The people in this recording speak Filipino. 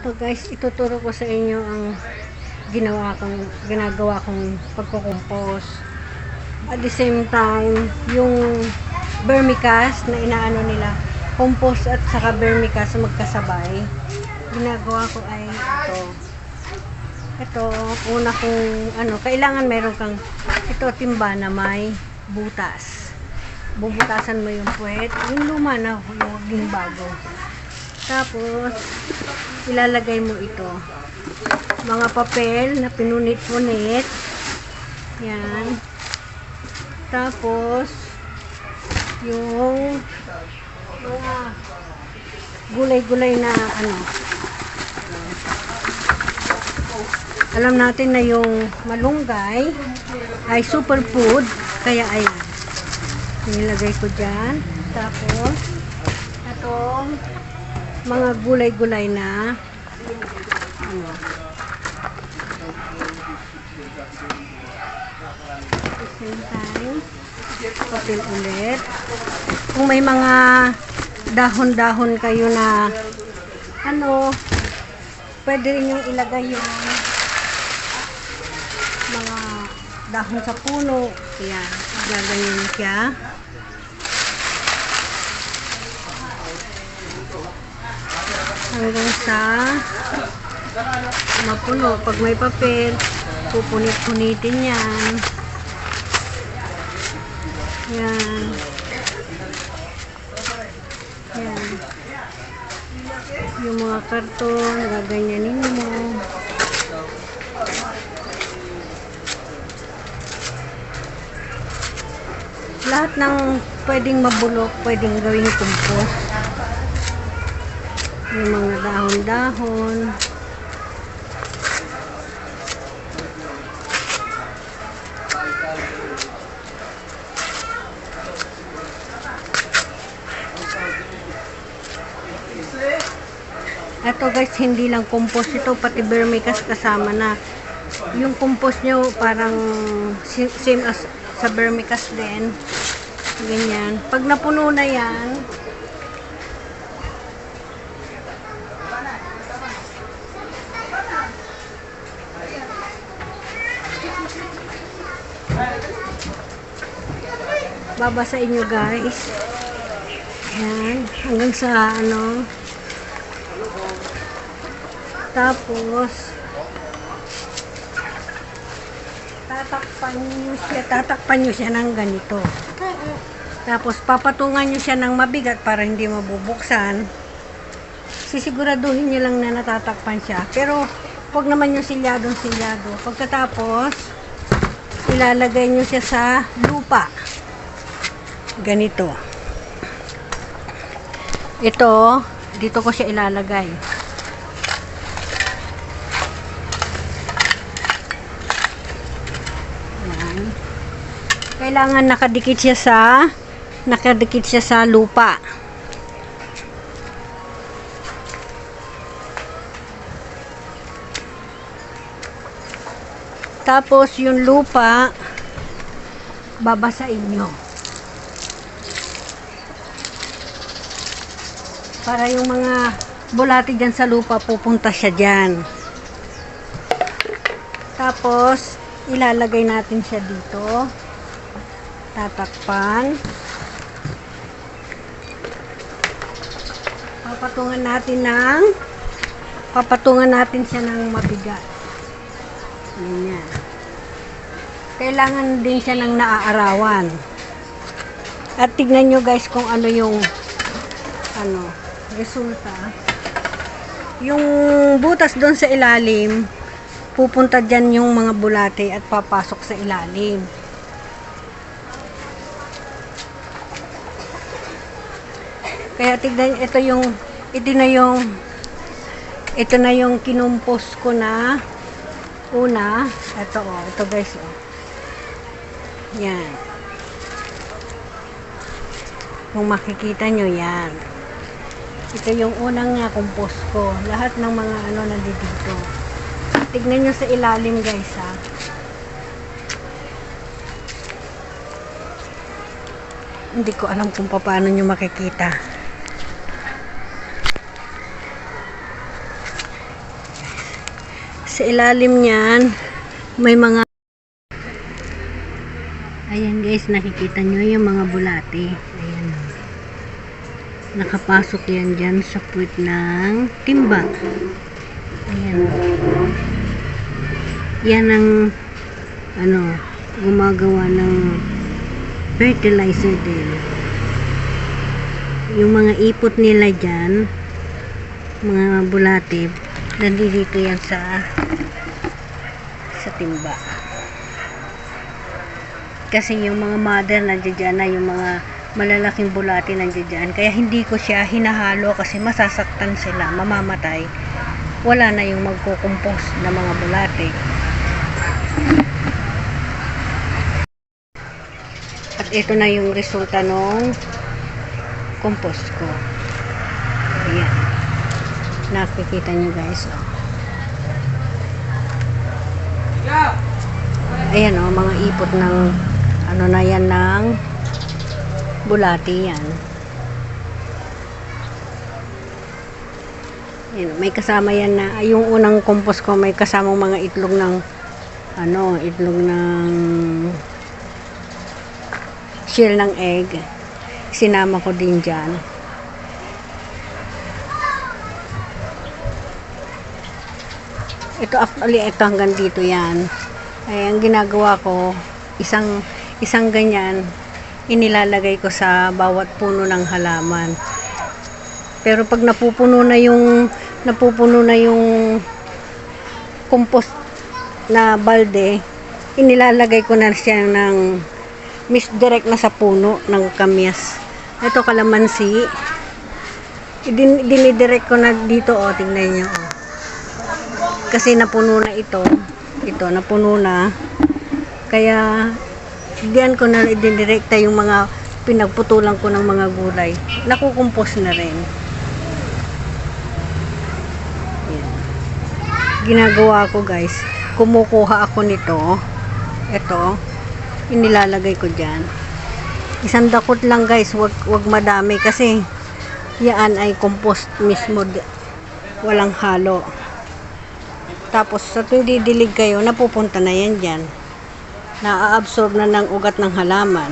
So guys, ituturo ko sa inyo ang ginagawa kong pagkukumpos. At the same time, yung vermicast na inaano nila, compost at saka vermicast magkasabay. Ginagawa ko ay ito. Ito, una kong kailangan meron kang timba na may butas. Bubutasan mo yung puwet, yung luma na, yung bago. Tapos, ilalagay mo ito. Mga papel na pinunit-punit. Yan. Tapos, yung mga gulay-gulay na alam natin na yung malunggay ay superfood. Kaya ayan. Nilagay ko dyan. Tapos, itong mga gulay-gulay na papel ulit. Kung may mga dahon-dahon kayo na pwede rin yung ilagay yung mga dahon sa puno. Ayan, gaganyan siya. Hanggang sa mapuno. Pag may papel, pupunit-punitin yan. Yan. Yan. Yung mga karton, gaganyanin mo. Lahat ng pwedeng mabulok, pwedeng gawing compost. Yung mga dahon-dahon. Ito guys, hindi lang compost ito, pati vermicast kasama na. Yung compost nyo parang same as sa vermicast din. Ganyan. Pag napuno na yan, babasain nyo guys. Yan. Hanggang sa tapos tatakpan nyo siya ng ganito. Tapos papatungan nyo siya ng mabigat para hindi mabubuksan. Sisiguraduhin nyo lang na natatakpan siya. Pero huwag naman yung silyado. Pagkatapos ilalagay nyo siya sa lupa. Ganito. Ito, dito ko siya ilalagay. Yan. Kailangan nakadikit siya sa lupa. Tapos yung lupa babasain nyo. Para yung mga bulati dyan sa lupa, pupunta siya dyan. Tapos, ilalagay natin siya dito. Tatakpan. Papatungan natin siya ng mabigat. Ganyan. Kailangan din siya ng naaarawan. At tignan nyo guys kung ano yung resulta. Yung butas doon sa ilalim, pupunta dyan yung mga bulate at papasok sa ilalim. Kaya tignan, ito na yung kinumpos ko na una. Ito guys. Yan. Kung makikita nyo yan. Ito yung unang compost ko. Lahat ng mga nandito. Tignan nyo sa ilalim guys ha. Hindi ko alam kung paano nyo makikita. Sa ilalim niyan, may mga... Ayan guys, nakikita nyo yung mga bulate. Ayan. Nakapasok yan dyan sa puwit ng timba. Ayan. Yan ang gumagawa ng fertilizer din. Yung mga ipot nila dyan, mga bulate, nandito yan sa timba. Kasi yung mga mother nandiyan na, yung mga malalaking bulate nandiyan. Kaya hindi ko siya hinahalo kasi masasaktan sila, mamamatay. Wala na yung magkukumpos na mga bulate. At ito na yung resulta ng compost ko. Ayan. Nakikita nyo guys. Ayan o, mga ipot ng na yan ng bulate yan. Ayan, may kasama yan na, yung unang compost ko may kasamang mga itlog ng itlog ng shell ng egg. Sinama ko din dyan. Ito actually, ito hanggang dito yan. Ay, ang ginagawa ko, isang ganyan, inilalagay ko sa bawat puno ng halaman. Pero pag napupuno na yung compost na balde, inilalagay ko na siya ng direct na sa puno ng kamyas. Ito kalamansi. Dinidirect ko na dito, tingnan niyo. Kasi napuno na ito. Ito, napuno na. Kaya, diyan ko na idinirekta yung mga pinagputulan ko ng mga gulay. Nakukumpos na rin. Yan. Ginagawa ko guys, kumukuha ako nito. Ito, inilalagay ko dyan. Isang dakot lang guys, wag madami kasi yan ay compost mismo. Walang halo. Tapos, sa tuwing didilig kayo, napupunta na yan dyan. Na-absorb na ng ugat ng halaman.